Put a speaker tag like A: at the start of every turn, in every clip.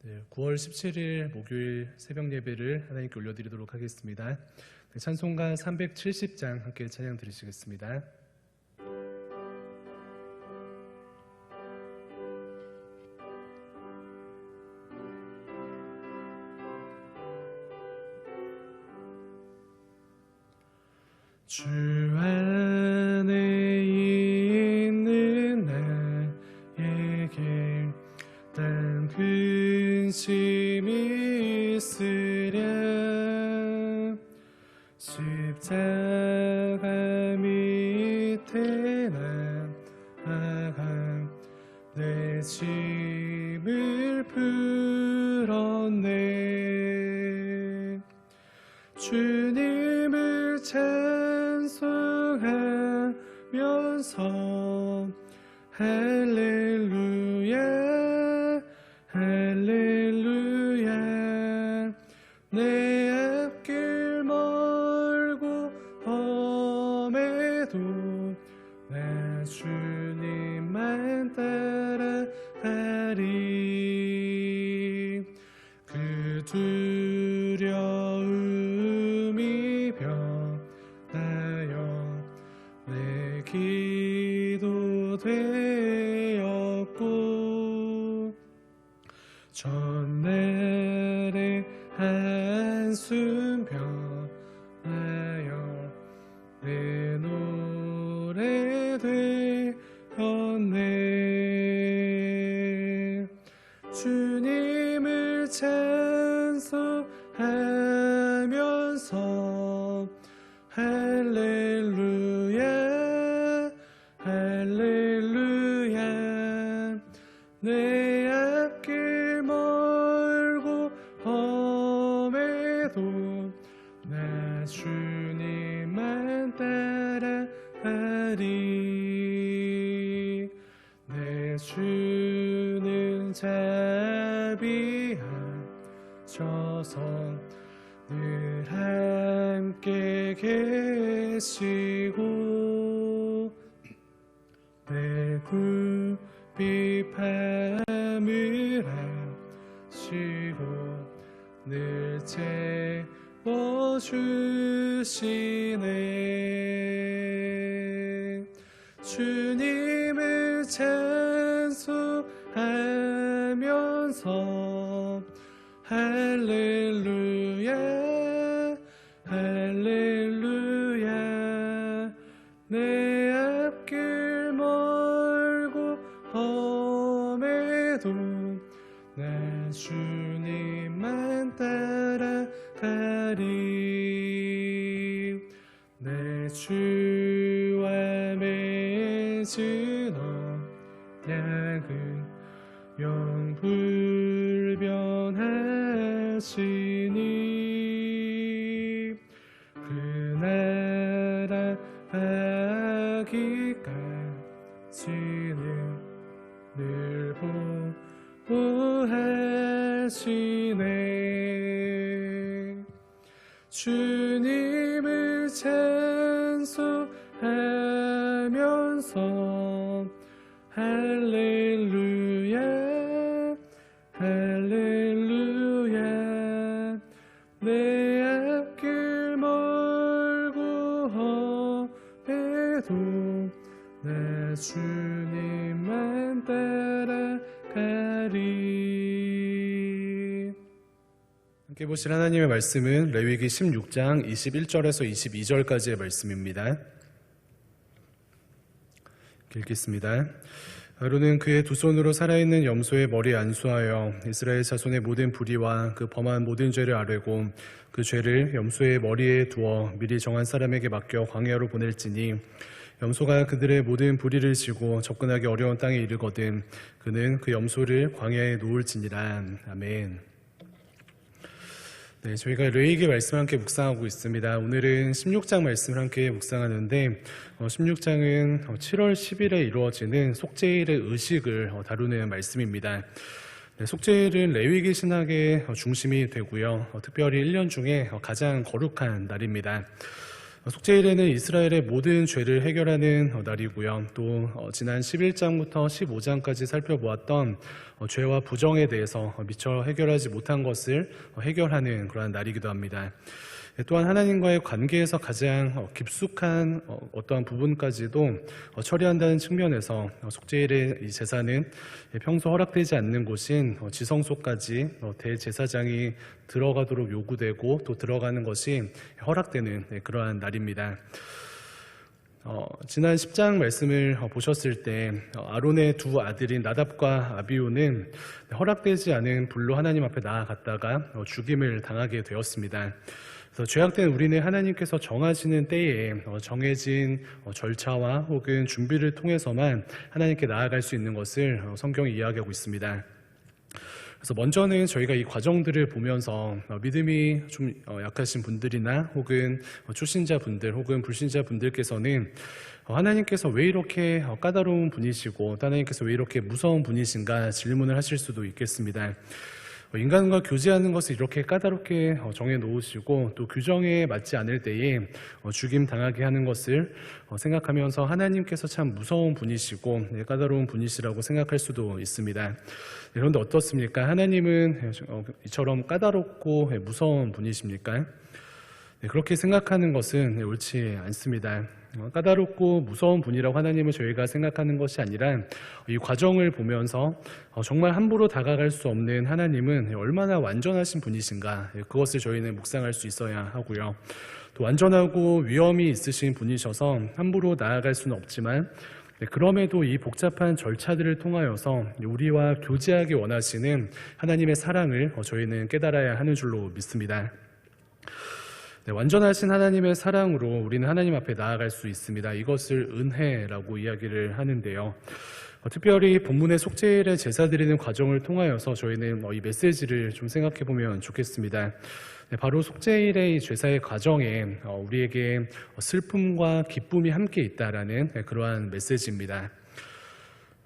A: 네, 9월 17일 목요일 새벽 예배를 하나님께 올려드리도록 하겠습니다. 네, 찬송가 370장 함께 찬양 드리시겠습니다. 주 안에 있는 나에게 단 근심이 있으랴. 십자가 밑에 나아가 내 짐을 풀었네. 주님을 찬송하면서 할렐루야 할렐루야. 내 앞길 멀고 험해도 나 주님만 따라가리. 그 두려움이 변하여 내 기도 되었고, 전날의 한숨 변하여 내 노래 되었네. 주님을 찬송하면서 할렐루야 할렐루야. 내 앞길 멀고 험해도 나 주님만 따라가리. 내 주는 자비하셔서 늘 함께 계시고 내 굽비함을 하시고 늘 채워주시네. 주님을 찬송하면서 할렐루야 할렐루야. 내 앞길 멀고 험해도 나 주님만 따라가리. 내 주와 맺은 언약은 영불변하시니 그 나라 하기까지는 늘 보호하시네. 주님을 찬송하면서 할렐루야 할렐루야. 내 앞길 멀고 험해도 나 주님만 따라가리. 함께 보실 하나님의 말씀은 레위기 16장 21절에서 22절까지의 말씀입니다. 읽겠습니다. 아론은 그의 두 손으로 살아있는 염소의 머리에 안수하여 이스라엘 자손의 모든 불의와 그 범한 모든 죄를 아뢰고 그 죄를 염소의 머리에 두어 미리 정한 사람에게 맡겨 광야로 보낼지니 염소가 그들의 모든 불의를 지고 접근하기 어려운 땅에 이르거든 그는 그 염소를 광야에 놓을지니라. 아멘. 네, 저희가 레위기 말씀을 함께 묵상하고 있습니다. 오늘은 16장 말씀을 함께 묵상하는데 16장은 7월 10일에 이루어지는 속죄일의 의식을 다루는 말씀입니다. 네, 속죄일은 레위기 신학의 중심이 되고요. 특별히 1년 중에 가장 거룩한 날입니다. 속죄일에는 이스라엘의 모든 죄를 해결하는 날이고요. 또 지난 11장부터 15장까지 살펴보았던 죄와 부정에 대해서 미처 해결하지 못한 것을 해결하는 그러한 날이기도 합니다. 또한 하나님과의 관계에서 가장 깊숙한 어떠한 부분까지도 처리한다는 측면에서 속죄일의 이 제사는 평소 허락되지 않는 곳인 지성소까지 대제사장이 들어가도록 요구되고 또 들어가는 것이 허락되는 그러한 날입니다. 지난 10장 말씀을 보셨을 때 아론의 두 아들인 나답과 아비후는 허락되지 않은 불로 하나님 앞에 나아갔다가 죽임을 당하게 되었습니다. 그래서 죄악된 우리는 하나님께서 정하시는 때에 정해진 절차와 혹은 준비를 통해서만 하나님께 나아갈 수 있는 것을 성경이 이야기하고 있습니다. 그래서 먼저는 저희가 이 과정들을 보면서 믿음이 좀 약하신 분들이나 혹은 초신자분들 혹은 불신자분들께서는 하나님께서 왜 이렇게 까다로운 분이시고 하나님께서 왜 이렇게 무서운 분이신가 질문을 하실 수도 있겠습니다. 인간과 교제하는 것을 이렇게 까다롭게 정해놓으시고 또 규정에 맞지 않을 때에 죽임 당하게 하는 것을 생각하면서 하나님께서 참 무서운 분이시고 까다로운 분이시라고 생각할 수도 있습니다. 그런데 어떻습니까? 하나님은 이처럼 까다롭고 무서운 분이십니까? 그렇게 생각하는 것은 옳지 않습니다. 까다롭고 무서운 분이라고 하나님을 저희가 생각하는 것이 아니라 이 과정을 보면서 정말 함부로 다가갈 수 없는 하나님은 얼마나 완전하신 분이신가, 그것을 저희는 묵상할 수 있어야 하고요. 또 완전하고 위엄이 있으신 분이셔서 함부로 나아갈 수는 없지만 그럼에도 이 복잡한 절차들을 통하여서 우리와 교제하기 원하시는 하나님의 사랑을 저희는 깨달아야 하는 줄로 믿습니다. 완전하신 하나님의 사랑으로 우리는 하나님 앞에 나아갈 수 있습니다. 이것을 은혜라고 이야기를 하는데요. 특별히 본문의 속죄일에 제사 드리는 과정을 통하여서 저희는 이 메시지를 좀 생각해 보면 좋겠습니다. 바로 속죄일의 제사의 과정에 우리에게 슬픔과 기쁨이 함께 있다라는 그러한 메시지입니다.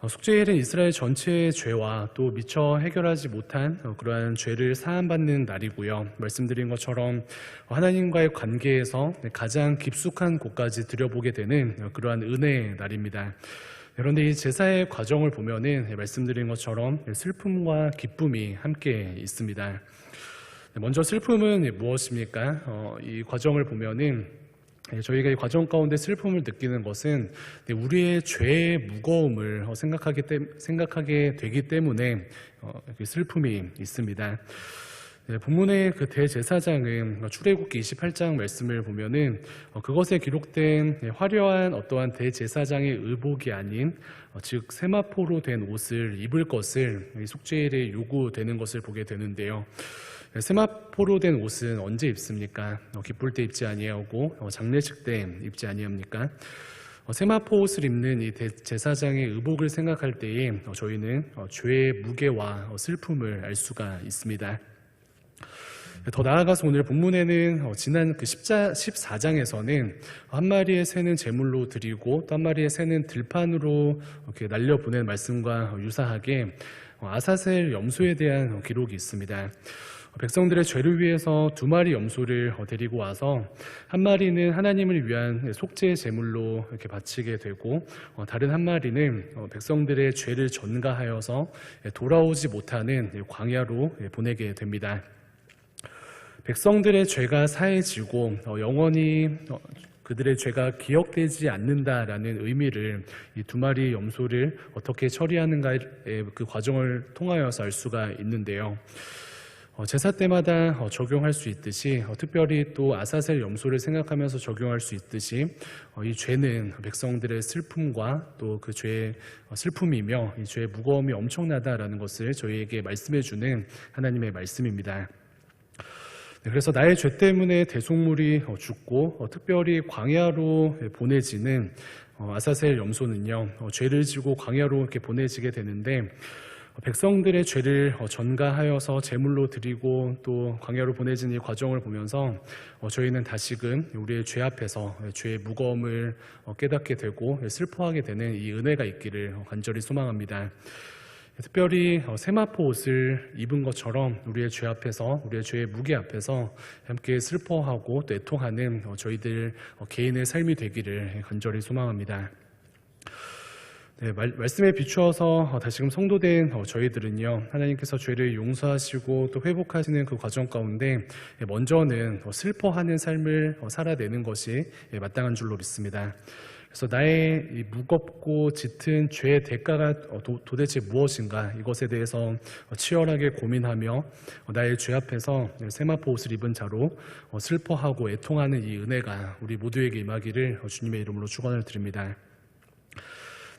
A: 속죄일은 이스라엘 전체의 죄와 또 미처 해결하지 못한 그러한 죄를 사함받는 날이고요. 말씀드린 것처럼 하나님과의 관계에서 가장 깊숙한 곳까지 들여보게 되는 그러한 은혜의 날입니다. 그런데 이 제사의 과정을 보면은 말씀드린 것처럼 슬픔과 기쁨이 함께 있습니다. 먼저 슬픔은 무엇입니까? 이 과정을 보면은 저희가 이 과정 가운데 슬픔을 느끼는 것은 우리의 죄의 무거움을 생각하게 되기 때문에 슬픔이 있습니다. 본문의 그 대제사장은 출애굽기 28장 말씀을 보면은 그것에 기록된 화려한 어떠한 대제사장의 의복이 아닌 즉 세마포로 된 옷을 입을 것을 속죄일에 요구되는 것을 보게 되는데요. 세마포로 된 옷은 언제 입습니까? 기쁠 때 입지 아니하고 장례식 때 입지 아니합니까? 세마포 옷을 입는 이 제사장의 의복을 생각할 때에 저희는 죄의 무게와 슬픔을 알 수가 있습니다. 더 나아가서 오늘 본문에는 지난 그 14장에서는 한 마리의 새는 제물로 드리고 또 한 마리의 새는 들판으로 이렇게 날려보낸 말씀과 유사하게 아사셀 염소에 대한 기록이 있습니다. 백성들의 죄를 위해서 두 마리 염소를 데리고 와서 한 마리는 하나님을 위한 속죄 제물로 이렇게 바치게 되고 다른 한 마리는 백성들의 죄를 전가하여서 돌아오지 못하는 광야로 보내게 됩니다. 백성들의 죄가 사해지고 영원히 그들의 죄가 기억되지 않는다라는 의미를 이 두 마리 염소를 어떻게 처리하는가의 그 과정을 통하여서 알 수가 있는데요. 제사 때마다 적용할 수 있듯이 특별히 또 아사셀 염소를 생각하면서 적용할 수 있듯이 이 죄는 백성들의 슬픔과 또 그 죄의 슬픔이며 이 죄의 무거움이 엄청나다라는 것을 저희에게 말씀해주는 하나님의 말씀입니다. 그래서 나의 죄 때문에 대속물이 죽고 특별히 광야로 보내지는 아사셀 염소는요, 죄를 지고 광야로 이렇게 보내지게 되는데 백성들의 죄를 전가하여서 제물로 드리고 또 광야로 보내진 이 과정을 보면서 저희는 다시금 우리의 죄 앞에서 죄의 무거움을 깨닫게 되고 슬퍼하게 되는 이 은혜가 있기를 간절히 소망합니다. 특별히 세마포 옷을 입은 것처럼 우리의 죄 앞에서, 우리의 죄의 무게 앞에서 함께 슬퍼하고 또 애통하는 저희들 개인의 삶이 되기를 간절히 소망합니다. 네, 말씀에 비추어서 다시금 성도된 저희들은요, 하나님께서 죄를 용서하시고 또 회복하시는 그 과정 가운데 먼저는 슬퍼하는 삶을 살아내는 것이 마땅한 줄로 믿습니다. 그래서 나의 이 무겁고 짙은 죄의 대가가 도대체 무엇인가, 이것에 대해서 치열하게 고민하며 나의 죄 앞에서 세마포 옷을 입은 자로 슬퍼하고 애통하는 이 은혜가 우리 모두에게 임하기를 주님의 이름으로 축원을 드립니다.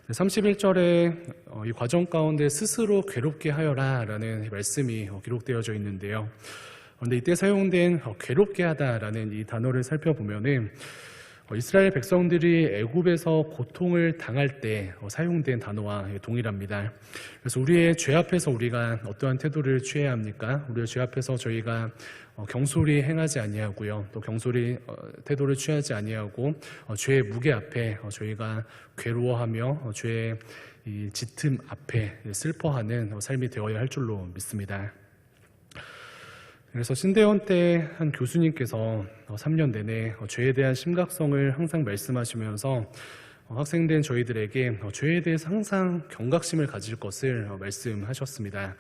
A: 31절에 이 과정 가운데 스스로 괴롭게 하여라 라는 말씀이 기록되어져 있는데요. 그런데 이때 사용된 괴롭게 하다라는 이 단어를 살펴보면은 이스라엘 백성들이 애굽에서 고통을 당할 때 사용된 단어와 동일합니다. 그래서 우리의 죄 앞에서 우리가 어떠한 태도를 취해야 합니까? 우리의 죄 앞에서 저희가 경솔히 행하지 아니하고요, 또 경솔히 태도를 취하지 아니하고 죄의 무게 앞에 저희가 괴로워하며 죄의 이 짙음 앞에 슬퍼하는 삶이 되어야 할 줄로 믿습니다. 그래서 신대원 때 한 교수님께서 3년 내내 죄에 대한 심각성을 항상 말씀하시면서 학생된 저희들에게 죄에 대해서 항상 경각심을 가질 것을 말씀하셨습니다.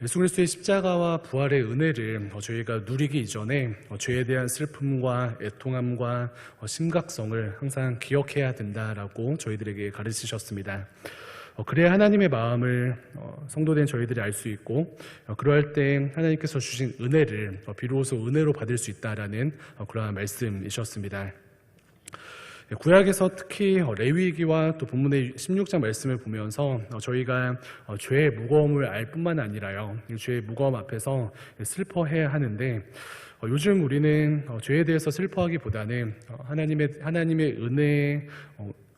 A: 예수 그리스도의 십자가와 부활의 은혜를 저희가 누리기 이전에 죄에 대한 슬픔과 애통함과 심각성을 항상 기억해야 된다라고 저희들에게 가르치셨습니다. 그래야 하나님의 마음을 성도된 저희들이 알 수 있고, 그러할 때 하나님께서 주신 은혜를 비로소 은혜로 받을 수 있다라는 그러한 말씀이셨습니다. 구약에서 특히 레위기와 또 본문의 16장 말씀을 보면서 저희가 죄의 무거움을 알 뿐만 아니라요, 죄의 무거움 앞에서 슬퍼해야 하는데, 요즘 우리는 죄에 대해서 슬퍼하기보다는 하나님의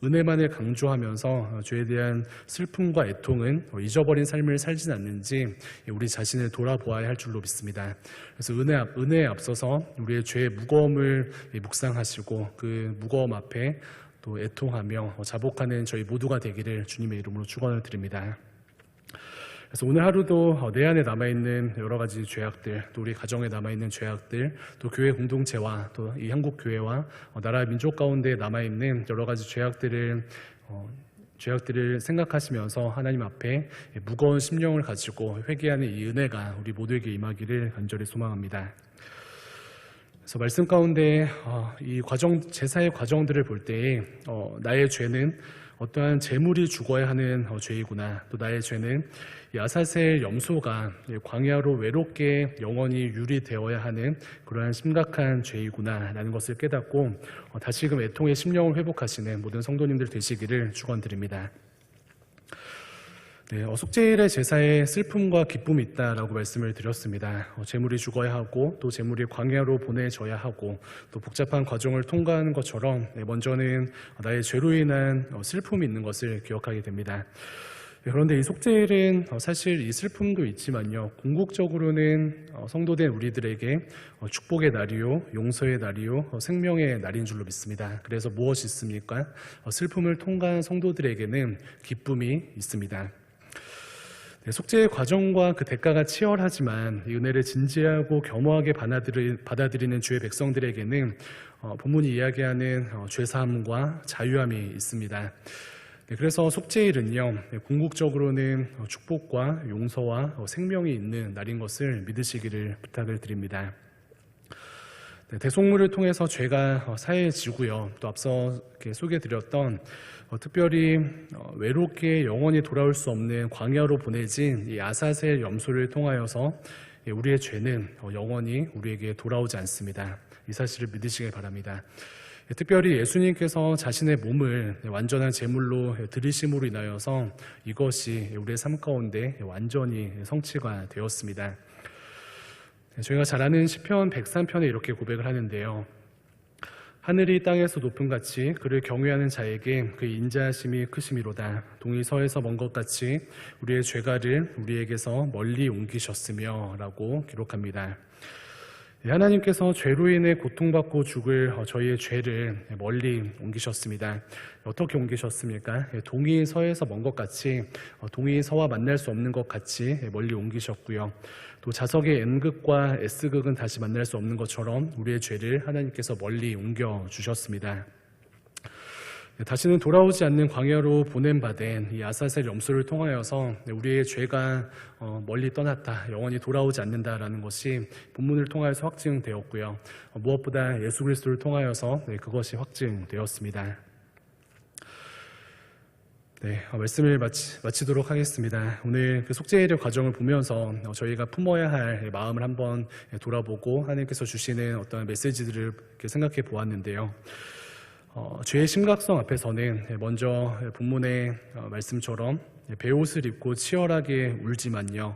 A: 은혜만을 강조하면서 죄에 대한 슬픔과 애통은 잊어버린 삶을 살진 않는지 우리 자신을 돌아보아야 할 줄로 믿습니다. 그래서 은혜에 앞서서 우리의 죄의 무거움을 묵상하시고 그 무거움 앞에 또 애통하며 자복하는 저희 모두가 되기를 주님의 이름으로 축원을 드립니다. 그래서 오늘 하루도 내 안에 남아있는 여러 가지 죄악들, 또 우리 가정에 남아있는 죄악들, 또 교회 공동체와 또 이 한국 교회와 나라 민족 가운데 남아있는 여러 가지 죄악들을 생각하시면서 하나님 앞에 무거운 심령을 가지고 회개하는 이 은혜가 우리 모두에게 임하기를 간절히 소망합니다. 그래서 말씀 가운데 이 제사의 과정들을 볼 때에 나의 죄는 어떠한 재물이 죽어야 하는 죄이구나, 또 나의 죄는 이 아사셀 염소가 광야로 외롭게 영원히 유리되어야 하는 그러한 심각한 죄이구나 라는 것을 깨닫고 다시금 애통의 심령을 회복하시는 모든 성도님들 되시기를 축원드립니다. 네, 속죄일의 제사에 슬픔과 기쁨이 있다라고 말씀을 드렸습니다. 재물이 죽어야 하고 또 재물이 광야로 보내져야 하고 또 복잡한 과정을 통과하는 것처럼 먼저는 나의 죄로 인한 슬픔이 있는 것을 기억하게 됩니다. 그런데 이 속죄일은 사실 이 슬픔도 있지만요, 궁극적으로는 성도된 우리들에게 축복의 날이요, 용서의 날이요, 생명의 날인 줄로 믿습니다. 그래서 무엇이 있습니까? 슬픔을 통과한 성도들에게는 기쁨이 있습니다. 네, 속죄의 과정과 그 대가가 치열하지만 이 은혜를 진지하고 겸허하게 받아들이는 주의 백성들에게는 본문이 이야기하는 죄사함과 자유함이 있습니다. 네, 그래서 속죄일은요, 궁극적으로는 축복과 용서와 생명이 있는 날인 것을 믿으시기를 부탁을 드립니다. 네, 대속물을 통해서 죄가 사해지고요, 또 앞서 소개해드렸던 특별히 외롭게 영원히 돌아올 수 없는 광야로 보내진 이 아사셀 염소를 통하여서 우리의 죄는 영원히 우리에게 돌아오지 않습니다. 이 사실을 믿으시길 바랍니다. 특별히 예수님께서 자신의 몸을 완전한 제물로 드리심으로 인하여서 이것이 우리의 삶 가운데 완전히 성취가 되었습니다. 저희가 잘 아는 시편 103편에 이렇게 고백을 하는데요. 하늘이 땅에서 높음 같이 그를 경외하는 자에게 그 인자하심이 크심이로다. 동이 서에서 먼 것 같이 우리의 죄가를 우리에게서 멀리 옮기셨으며 라고 기록합니다. 하나님께서 죄로 인해 고통받고 죽을 저희의 죄를 멀리 옮기셨습니다. 어떻게 옮기셨습니까? 동이 서에서 먼 것 같이, 동이 서와 만날 수 없는 것 같이 멀리 옮기셨고요. 또 자석의 N극과 S극은 다시 만날 수 없는 것처럼 우리의 죄를 하나님께서 멀리 옮겨주셨습니다. 다시는 돌아오지 않는 광야로 보냄받은 이 아사셀 염소를 통하여서 우리의 죄가 멀리 떠났다, 영원히 돌아오지 않는다라는 것이 본문을 통하여서 확증되었고요. 무엇보다 예수 그리스도를 통하여서 그것이 확증되었습니다. 말씀을 마치도록 하겠습니다. 오늘 그 속죄일의 과정을 보면서 저희가 품어야 할 마음을 한번 돌아보고 하나님께서 주시는 어떤 메시지들을 이렇게 생각해 보았는데요. 죄의 심각성 앞에서는 먼저 본문의 말씀처럼 베옷을 입고 치열하게 울지만요,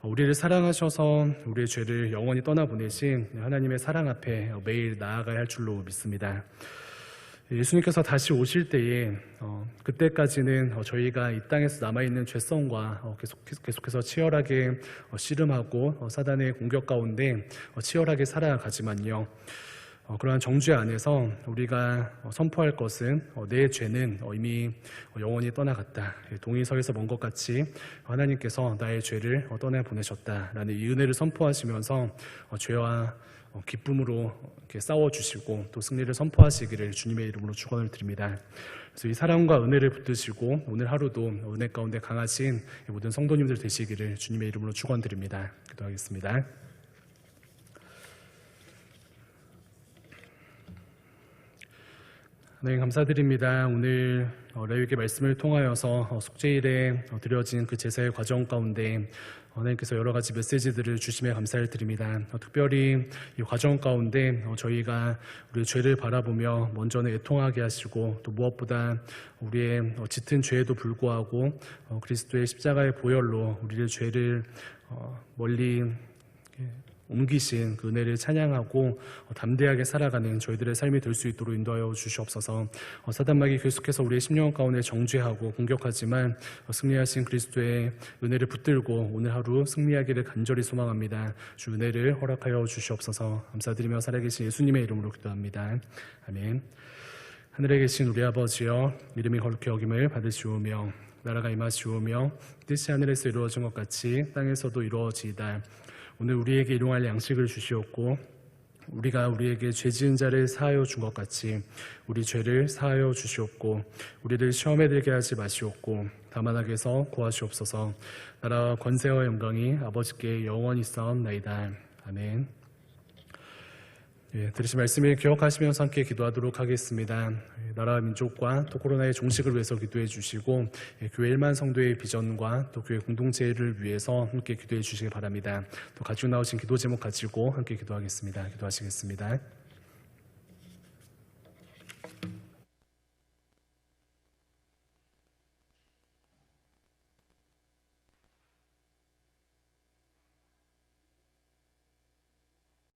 A: 우리를 사랑하셔서 우리의 죄를 영원히 떠나보내신 하나님의 사랑 앞에 매일 나아가야 할 줄로 믿습니다. 예수님께서 다시 오실 때에 그때까지는 저희가 이 땅에서 남아있는 죄성과 계속해서 치열하게 씨름하고 사단의 공격 가운데 치열하게 살아가지만요, 그러한 정죄 안에서 우리가 선포할 것은 내 죄는 이미 영원히 떠나갔다, 동이서에서 먼 것 같이 하나님께서 나의 죄를 떠나보내셨다라는 이 은혜를 선포하시면서 죄와 기쁨으로 이렇게 싸워주시고 또 승리를 선포하시기를 주님의 이름으로 축원을 드립니다. 그래서 이 사랑과 은혜를 붙드시고 오늘 하루도 은혜 가운데 강하신 모든 성도님들 되시기를 주님의 이름으로 축원드립니다. 기도하겠습니다. 하나님 감사드립니다. 오늘 레위기 말씀을 통하여서 속죄일에 드려진 그 제사의 과정 가운데 하나님께서 여러 가지 메시지들을 주심에 감사를 드립니다. 특별히 이 과정 가운데 저희가 우리의 죄를 바라보며 먼저는 애통하게 하시고 또 무엇보다 우리의 짙은 죄에도 불구하고 그리스도의 십자가의 보혈로 우리의 죄를 멀리 옮기신 그 은혜를 찬양하고 담대하게 살아가는 저희들의 삶이 될 수 있도록 인도하여 주시옵소서. 사단마귀 계속해서 우리의 심령 가운데 정죄하고 공격하지만 승리하신 그리스도의 은혜를 붙들고 오늘 하루 승리하기를 간절히 소망합니다. 주 은혜를 허락하여 주시옵소서. 감사드리며 살아계신 예수님의 이름으로 기도합니다. 아멘. 하늘에 계신 우리 아버지여, 이름이 거룩히 여김을 받으시오며 나라가 임하시오며 뜻이 하늘에서 이루어진 것 같이 땅에서도 이루어지이다. 오늘 우리에게 일용할 양식을 주시옵고 우리가 우리에게 죄 지은 자를 사하여 준 것 같이 우리 죄를 사하여 주시옵고 우리를 시험에 들게 하지 마시옵고 다만 악에서 구하시옵소서. 나라와 권세와 영광이 아버지께 영원히 있사옵나이다. 아멘. 들으신 말씀을 기억하시면서 함께 기도하도록 하겠습니다. 나라와 민족과 또 코로나의 종식을 위해서 기도해 주시고 교회 1만 성도의 비전과 또 교회 공동체를 위해서 함께 기도해 주시기 바랍니다. 또 가지고 나오신 기도 제목 가지고 함께 기도하겠습니다. 기도하시겠습니다.